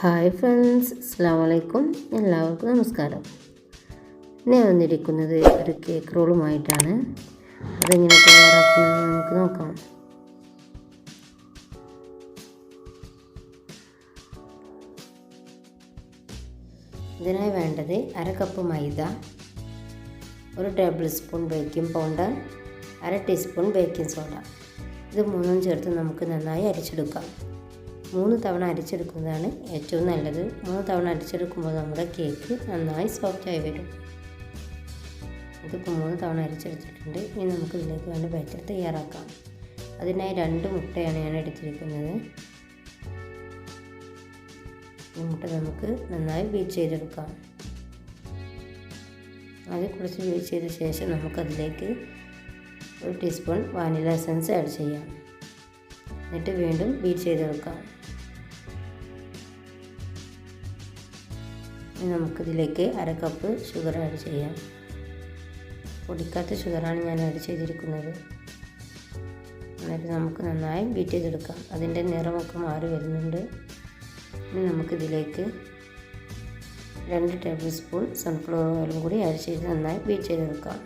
Hi friends, അസ്സലാമു അലൈക്കും. എല്ലാവർക്കും നമസ്കാരം. ഞാൻ വന്നിരിക്കുന്നത് ഒരു കേക്ക് റോളുമായിട്ടാണ്. അതെങ്ങനെ തയ്യാറാക്കുന്നത് നമുക്ക് നോക്കാം. ഇതിനായി വേണ്ടത് 1/2 കപ്പ് മൈദ, 1 table spoon baking powder, 1/2 teaspoon baking soda. ഇത് മൂന്നും ചേർത്ത് നമുക്ക് നന്നായി അരിച്ചെടുക്കാം. 3 തവണ അരിച്ചെടുക്കുന്നതാണ് ഏറ്റവും നല്ലത്. 3 തവണ അരിച്ചെടുക്കുമ്പോൾ നമ്മുടെ കേക്ക് നന്നായി സോഫ്റ്റായി വരും. ഇതിപ്പോൾ 3 തവണ അരിച്ചെടുത്തിട്ടുണ്ട്. ഇനി നമുക്ക് ഇതിലേക്ക് വേണ്ട ബാറ്റർ തയ്യാറാക്കാം. അതിനായി 2 മുട്ടയാണ് ഞാൻ എടുത്തിരിക്കുന്നത്. ഈ മുട്ട നമുക്ക് നന്നായി ബീറ്റ് ചെയ്തെടുക്കാം. അത് കുറച്ച് ബീറ്റ് ചെയ്ത ശേഷം നമുക്കതിലേക്ക് 1 ടീസ്പൂൺ വാനില എസൻസ് ആഡ് ചെയ്യാം. എന്നിട്ട് വീണ്ടും ബീറ്റ് ചെയ്തെടുക്കാം. ഇനി നമുക്കിതിലേക്ക് 1/2 കപ്പ് ഷുഗർ ആഡ് ചെയ്യാം. പൊടിക്കാത്ത ഷുഗറാണ് ഞാൻ ആഡ് ചെയ്തിരിക്കുന്നത്. എന്നിട്ട് നമുക്ക് നന്നായി ബീറ്റ് ചെയ്തെടുക്കാം. അതിൻ്റെ നിറമൊക്കെ മാറി വരുന്നുണ്ട്. ഇനി നമുക്കിതിലേക്ക് 2 ടേബിൾ സ്പൂൺ സൺഫ്ലവർ ഓയിലും കൂടി ആഡ് ചെയ്ത് നന്നായി ബീറ്റ് ചെയ്തെടുക്കാം.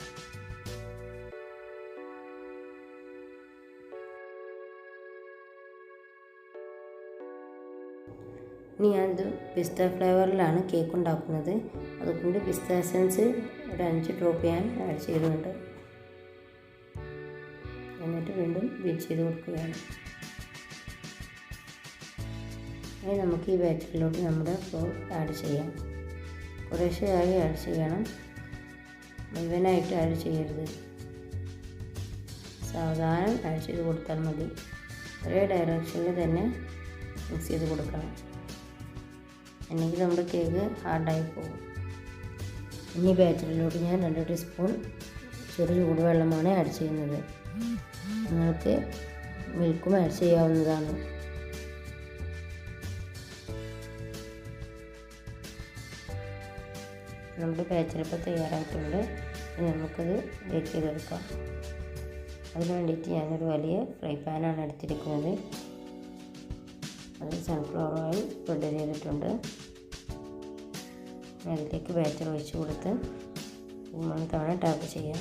ഇനി ഞാനിത് പിസ്ത ഫ്ലേവറിലാണ് കേക്ക് ഉണ്ടാക്കുന്നത്. അതുകൊണ്ട് പിസ്ത എസൻസ് ഒരു 5 ഡ്രോപ്പ് ഞാൻ ആഡ് ചെയ്തുകൊണ്ട് എന്നിട്ട് വീണ്ടും ബീറ്റ് ചെയ്ത് കൊടുക്കുകയാണ്. ഇനി നമുക്ക് ഈ ബാറ്ററിലോട്ട് നമ്മുടെ ഫ്ലോർ ആഡ് ചെയ്യാം. കുറേശ്ശെയായി ആഡ് ചെയ്യണം, മുഴുവനായിട്ട് ആഡ് ചെയ്യരുത്. സാവധാനം ആഡ് ചെയ്ത് കൊടുത്താൽ മതി. ഒരേ ഡയറക്ഷനിൽ തന്നെ മിക്സ് ചെയ്ത് കൊടുക്കണം, അല്ലെങ്കിൽ നമ്മുടെ കേക്ക് ഹാർഡായി പോകും. ഇനി ബാറ്ററിലോട്ട് ഞാൻ 2 ടീസ്പൂൺ ചെറു ചൂടുവെള്ളമാണ് ആഡ് ചെയ്യുന്നത്. നിങ്ങൾക്ക് മിൽക്കും ആഡ് ചെയ്യാവുന്നതാണ്. നമ്മുടെ ബാറ്ററി ഇപ്പോൾ തയ്യാറായിട്ടുണ്ട്. ഇനി നമുക്കത് ബേക്ക് ചെയ്തെടുക്കാം. അതിന് വേണ്ടിയിട്ട് ഞാനൊരു വലിയ ഫ്രൈ പാനാണ് എടുത്തിരിക്കുന്നത്. അതിൽ സൺഫ്ലവർ ഓയിൽ സ്പ്രെഡ് ചെയ്തിട്ടുണ്ട്. അതിലേക്ക് ബാറ്റർ ഒഴിച്ച് കൊടുത്ത് 3 തവണ ടാപ്പ് ചെയ്യാം.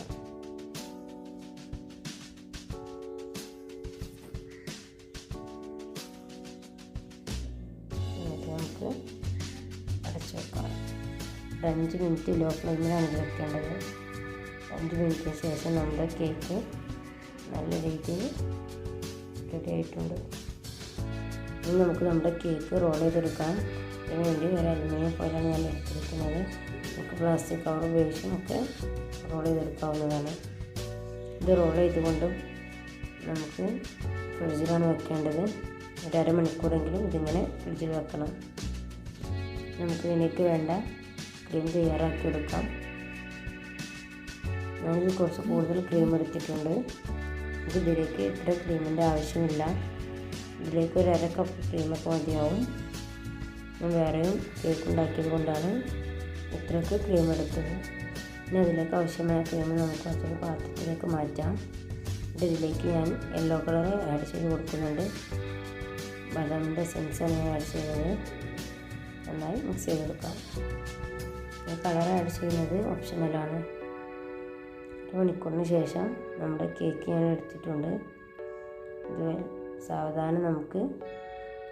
എന്നിട്ട് നമുക്ക് അടച്ചു വെക്കാം. 5 മിനിറ്റ് ലോ ഫ്ലെയിമിലാണ് വെക്കേണ്ടത്. 5 മിനിറ്റിന് ശേഷം നമ്മുടെ കേക്ക് നല്ല രീതിയിൽ റെഡി ആയിട്ടുണ്ട്. ഇനി നമുക്ക് നമ്മുടെ കേക്ക് റോൾ ചെയ്തെടുക്കാം. ഇതിന് വേണ്ടി ഒരു അലുമിനിയം ഫോയിലാണ് ഞാൻ എടുത്തിരിക്കുന്നത്. നമുക്ക് പ്ലാസ്റ്റിക് കവർ ഉപയോഗിച്ചും ഒക്കെ റോൾ ചെയ്തെടുക്കാവുന്നതാണ്. ഇത് റോൾ ചെയ്തുകൊണ്ടും നമുക്ക് ഫ്രിഡ്ജിലാണ് വെക്കേണ്ടത്. ഒരു അരമണിക്കൂറെങ്കിലും ഇതിങ്ങനെ ഫ്രിഡ്ജിൽ വെക്കണം. നമുക്ക് ഇതിലേക്ക് വേണ്ട ക്രീം തയ്യാറാക്കി എടുക്കാം. ഞാനിത് കുറച്ച് കൂടുതൽ ക്രീം എടുത്തിട്ടുണ്ട്. നമുക്ക് ഇതിലേക്ക് ഇത്ര ക്രീമിൻ്റെ ആവശ്യമില്ല. ഇതിലേക്ക് ഒരു 1/2 കപ്പ് ക്രീമൊക്കെ മതിയാവും. ഞാൻ വേറെയും കേക്ക് ഉണ്ടാക്കിയത് കൊണ്ടാണ് ഇത്രയ്ക്ക് ക്രീം എടുത്തത്. പിന്നെ അതിലേക്ക് ആവശ്യമായ ക്രീം നമുക്ക് മറ്റൊരു പാത്രത്തിലേക്ക് മാറ്റാം. ഇതിലേക്ക് ഞാൻ യെല്ലോ കളർ ആഡ് ചെയ്ത് കൊടുക്കുന്നുണ്ട്. ബദാമിൻ്റെ എസൻസാണ് ഞാൻ ആഡ് ചെയ്യുന്നത്. നന്നായി മിക്സ് ചെയ്തെടുക്കാം. കളർ ആഡ് ചെയ്യുന്നത് ഓപ്ഷണലാണ്. 1 മണിക്കൂറിന് ശേഷം നമ്മുടെ കേക്ക് ഞാൻ എടുത്തിട്ടുണ്ട്. ഇത് സാവധാനം നമുക്ക്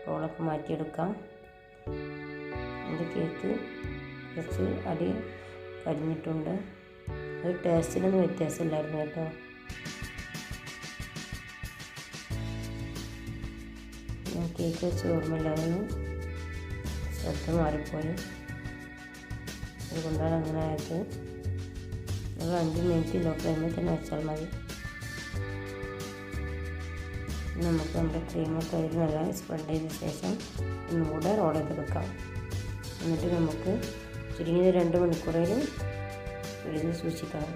റോളൊക്കെ മാറ്റിയെടുക്കാം. എൻ്റെ കേക്ക് കുറച്ച് അടി കരിഞ്ഞിട്ടുണ്ട്. അത് ടേസ്റ്റിലൊന്നും വ്യത്യാസമില്ലായിരുന്നു കേട്ടോ. ഞാൻ കേക്ക് വെച്ച് ഓർമ്മയില്ലായിരുന്നു, ശ്രദ്ധ മാറിപ്പോയി. അതുകൊണ്ടാണ് അങ്ങനെ ആയത്. ഒരു 5 മിനിറ്റ് ലോ ഫ്ലെയിമിൽ തന്നെ വെച്ചാൽ മതി. നമുക്ക് നമ്മുടെ ക്രീമൊക്കെ അതിൽ നല്ല സ്പ്രെഡ് ചെയ്ത ശേഷം ഒന്നുകൂടെ റോൾ ചെയ്തെടുക്കാം. എന്നിട്ട് നമുക്ക് ചുരുങ്ങിയത് 2 മണിക്കൂറേലും ഫ്രിഡ്ജിൽ സൂക്ഷിക്കണം.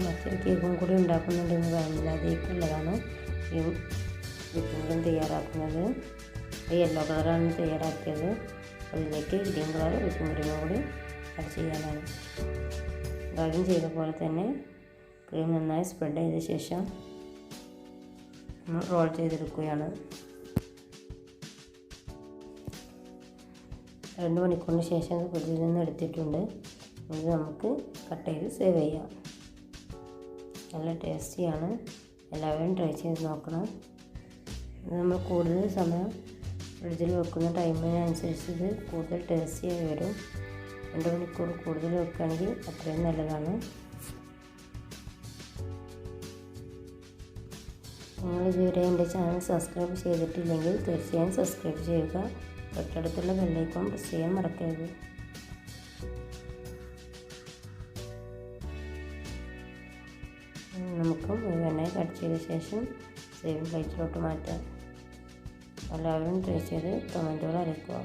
മറ്റൊരു കേക്കും കൂടി ഉണ്ടാക്കുന്നുണ്ടെന്ന് പറഞ്ഞില്ല, അതേക്കുള്ളതാണ് ഈ വിപ്പിംഗ് തയ്യാറാക്കുന്നത്. യെല്ലോ കളറാണ് തയ്യാറാക്കിയത്. അതിലേക്ക് ഗ്രീൻ കളർ വിപ്പിംഗ് ക്രീമും കൂടി ആഡ് ചെയ്യാനാണ്. ആദ്യം ചെയ്ത പോലെ തന്നെ ക്രീം നന്നായി സ്പ്രെഡ് ചെയ്ത ശേഷം റോൾ ചെയ്തെടുക്കുകയാണ്. 2 മണിക്കൂറിന് ശേഷം ഫ്രിഡ്ജിൽ നിന്ന് എടുത്തിട്ടുണ്ട്. ഇത് നമുക്ക് കട്ട് ചെയ്ത് സേവ് ചെയ്യാം. നല്ല ടേസ്റ്റിയാണ്. എല്ലാവരും ട്രൈ ചെയ്ത് നോക്കണം. ഇത് നമ്മൾ കൂടുതൽ സമയം ഫ്രിഡ്ജിൽ വെക്കുന്ന ടൈമിനനുസരിച്ച് ഇത് കൂടുതൽ ടേസ്റ്റിയായി വരും. 2 മണിക്കൂർ കൂടുതൽ വെക്കുകയാണെങ്കിൽ അത്രയും നല്ലതാണ്. നിങ്ങൾ ഇതുവരെ എൻ്റെ ചാനൽ സബ്സ്ക്രൈബ് ചെയ്തിട്ടില്ലെങ്കിൽ തീർച്ചയായും സബ്സ്ക്രൈബ് ചെയ്യുക. തൊട്ടടുത്തുള്ള ബെല്ലൈക്കൺ പ്രസ് ചെയ്യാൻ മറക്കരുത്. നമുക്ക് മുഴുവനായി കട്ട് ചെയ്ത ശേഷം സേവിങ് പ്ലേറ്റിലോട്ട് മാറ്റാം. എല്ലാവരും ട്രൈ ചെയ്ത് കമൻറ്റുകൾ അറിയിക്കുക.